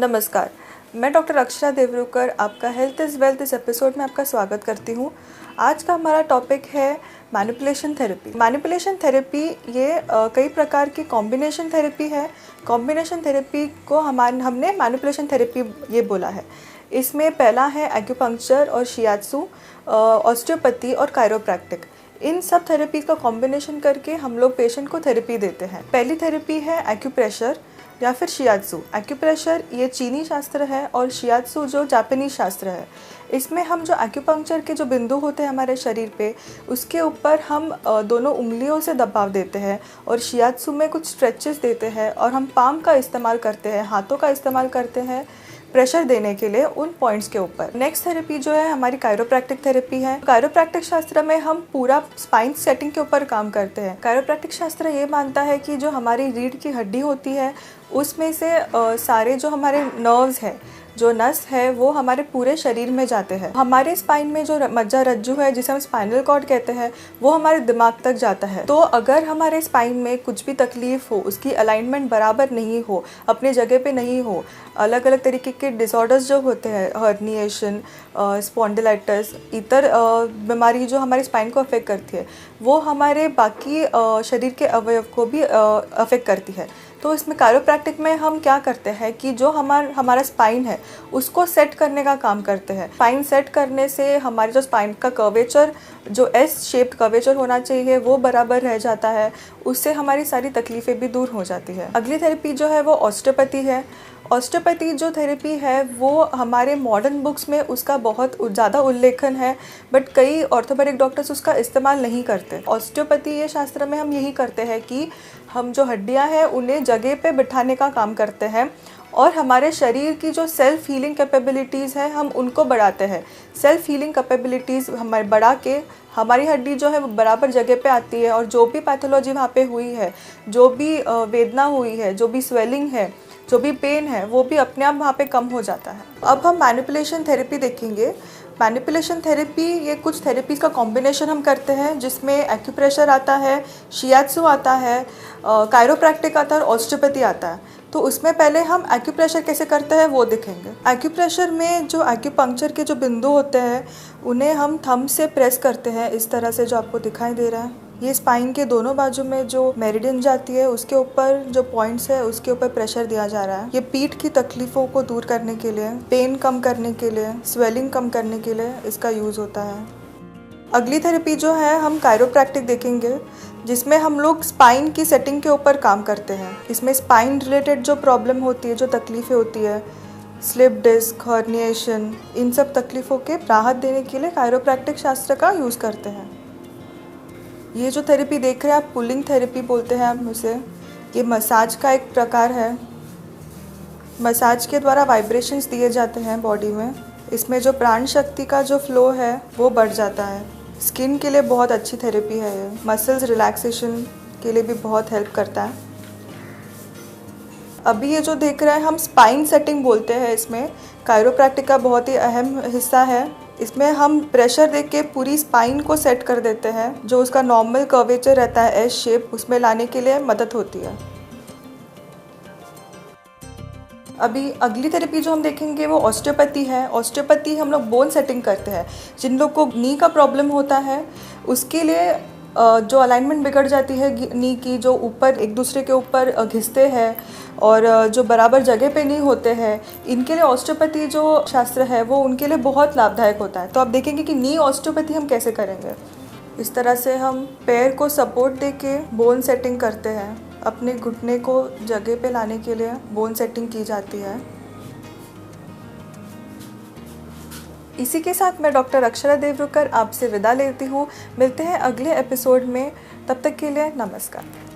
नमस्कार, मैं डॉक्टर अक्षरा देवरुकर आपका हेल्थ इज़ वेल्थ इस एपिसोड में आपका स्वागत करती हूँ। आज का हमारा टॉपिक है मैनिपुलेशन थेरेपी। मैनिपुलेशन थेरेपी ये कई प्रकार की कॉम्बिनेशन थेरेपी है। कॉम्बिनेशन थेरेपी को हमने मैनिपुलेशन थेरेपी ये बोला है। इसमें पहला है एक्यूपंक्चर और शियात्सु, ऑस्टियोपैथी और कायरोप्रैक्टिक। इन सब थेरेपी का कॉम्बिनेशन करके हम लोग पेशेंट को थेरेपी देते हैं। पहली थेरेपी है एक्यूप्रेशर या फिर शियात्सु। एक्यूप्रेशर ये चीनी शास्त्र है और शियात्सु जो जापानीज शास्त्र है। इसमें हम जो एक्यूपंक्चर के जो बिंदु होते हैं हमारे शरीर पे, उसके ऊपर हम दोनों उंगलियों से दबाव देते हैं और शियात्सु में कुछ स्ट्रेचेस देते हैं और हम पाम का इस्तेमाल करते हैं, हाथों का इस्तेमाल करते हैं प्रेशर देने के लिए उन पॉइंट्स के ऊपर। नेक्स्ट थेरेपी जो है हमारी कायरोप्रैक्टिक थेरेपी है। कायरोप्रैक्टिक शास्त्र में हम पूरा स्पाइन सेटिंग के ऊपर काम करते हैं। कायरोप्रैक्टिक शास्त्र ये मानता है कि जो हमारी रीढ़ की हड्डी होती है उसमें से सारे जो हमारे नर्व्स हैं, जो नस है, वो हमारे पूरे शरीर में जाते हैं। हमारे स्पाइन में जो मज्जारज्जु है जिसे हम स्पाइनल कॉर्ड कहते हैं, वो हमारे दिमाग तक जाता है। तो अगर हमारे स्पाइन में कुछ भी तकलीफ हो, उसकी अलाइनमेंट बराबर नहीं हो, अपने जगह पे नहीं हो, अलग अलग तरीके के डिसऑर्डर्स जो होते हैं, हर्निएशन, स्पॉन्डिलाइटिस, इतर बीमारी जो हमारे स्पाइन को अफेक्ट करती है, वो हमारे बाकी शरीर के अवयव को भी अफेक्ट करती है। तो इसमें कायरोप्रैक्टिक में हम क्या करते हैं कि जो हमारा स्पाइन है उसको सेट करने का काम करते हैं। स्पाइन सेट करने से हमारे जो स्पाइन का कर्वेचर, जो एस शेप्ड कर्वेचर होना चाहिए, वो बराबर रह जाता है। उससे हमारी सारी तकलीफ़ें भी दूर हो जाती है। अगली थेरेपी जो है वो ऑस्टियोपैथी है। ऑस्टियोपैथी जो थेरेपी है वो हमारे मॉडर्न बुक्स में उसका बहुत ज़्यादा उल्लेखन है, बट कई ऑर्थोपेडिक डॉक्टर्स उसका इस्तेमाल नहीं करते। ऑस्टियोपैथी ये शास्त्र में हम यही करते हैं कि हम जो हड्डियां हैं उन्हें जगह पे बिठाने का काम करते हैं और हमारे शरीर की जो सेल्फ हीलिंग कैपेबिलिटीज़ है हम उनको बढ़ाते हैं। सेल्फ हीलिंग कैपेबिलिटीज़ हमारे बढ़ा के हमारी हड्डी जो है वो बराबर जगह पे आती है और जो भी पैथोलॉजी वहाँ पे हुई है, जो भी वेदना हुई है, जो भी स्वेलिंग है, जो भी पेन है, वो भी अपने आप वहाँ पे कम हो जाता है। अब हम मैनिपुलेशन थेरेपी देखेंगे। मैनिपुलेशन थेरेपी ये कुछ थेरेपीज़ का कॉम्बिनेशन हम करते हैं जिसमें एक्यूप्रेशर आता है, शियात्सु आता है, कायरोप्रैक्टिक आता है और ऑस्टियोपैथी आता है। तो उसमें पहले हम एक्यूप्रेशर कैसे करते हैं वो देखेंगे। एक्यूप्रेशर में जो एक्यूपंक्चर के जो बिंदु होते हैं उन्हें हम थंब से प्रेस करते हैं, इस तरह से जो आपको दिखाई दे रहा है। ये स्पाइन के दोनों बाजू में जो मेरिडियन जाती है उसके ऊपर जो पॉइंट्स है उसके ऊपर प्रेशर दिया जा रहा है। ये पीठ की तकलीफ़ों को दूर करने के लिए, पेन कम करने के लिए, स्वेलिंग कम करने के लिए इसका यूज़ होता है। अगली थेरेपी जो है हम कायरोप्रैक्टिक देखेंगे जिसमें हम लोग स्पाइन की सेटिंग के ऊपर काम करते हैं। इसमें स्पाइन रिलेटेड जो प्रॉब्लम होती है, जो तकलीफ़ें होती है, स्लिप डिस्क, हर्निएशन, इन सब तकलीफ़ों के राहत देने के लिए कायरोप्रैक्टिक शास्त्र का यूज़ करते हैं। ये जो थेरेपी देख रहे हैं आप, पुलिंग थेरेपी बोलते हैं हम उसे। ये मसाज का एक प्रकार है। मसाज के द्वारा वाइब्रेशंस दिए जाते हैं बॉडी में। इसमें जो प्राण शक्ति का जो फ्लो है वो बढ़ जाता है। स्किन के लिए बहुत अच्छी थेरेपी है ये। मसल्स रिलैक्सेशन के लिए भी बहुत हेल्प करता है। अभी ये जो देख रहे हैं हम स्पाइन सेटिंग बोलते हैं। इसमें कायरोप्रैक्टिक का बहुत ही अहम हिस्सा है। इसमें हम प्रेशर दे के पूरी स्पाइन को सेट कर देते हैं, जो उसका नॉर्मल कर्वेचर रहता है एस शेप, उसमें लाने के लिए मदद होती है। अभी अगली थेरेपी जो हम देखेंगे वो ऑस्टियोपैथी है। ऑस्टियोपैथी हम लोग बोन सेटिंग करते हैं। जिन लोग को नी का प्रॉब्लम होता है उसके लिए जो अलाइनमेंट बिगड़ जाती है नी की, जो ऊपर एक दूसरे के ऊपर घिसते हैं और जो बराबर जगह पे नहीं होते हैं, इनके लिए ऑस्टियोपैथी जो शास्त्र है वो उनके लिए बहुत लाभदायक होता है। तो आप देखेंगे कि नी ऑस्टियोपैथी हम कैसे करेंगे। इस तरह से हम पैर को सपोर्ट दे के बोन सेटिंग करते हैं। अपने घुटने को जगह पे लाने के लिए बोन सेटिंग की जाती है। इसी के साथ मैं डॉक्टर अक्षरा देवरुकर आपसे विदा लेती हूँ। मिलते हैं अगले एपिसोड में। तब तक के लिए नमस्कार।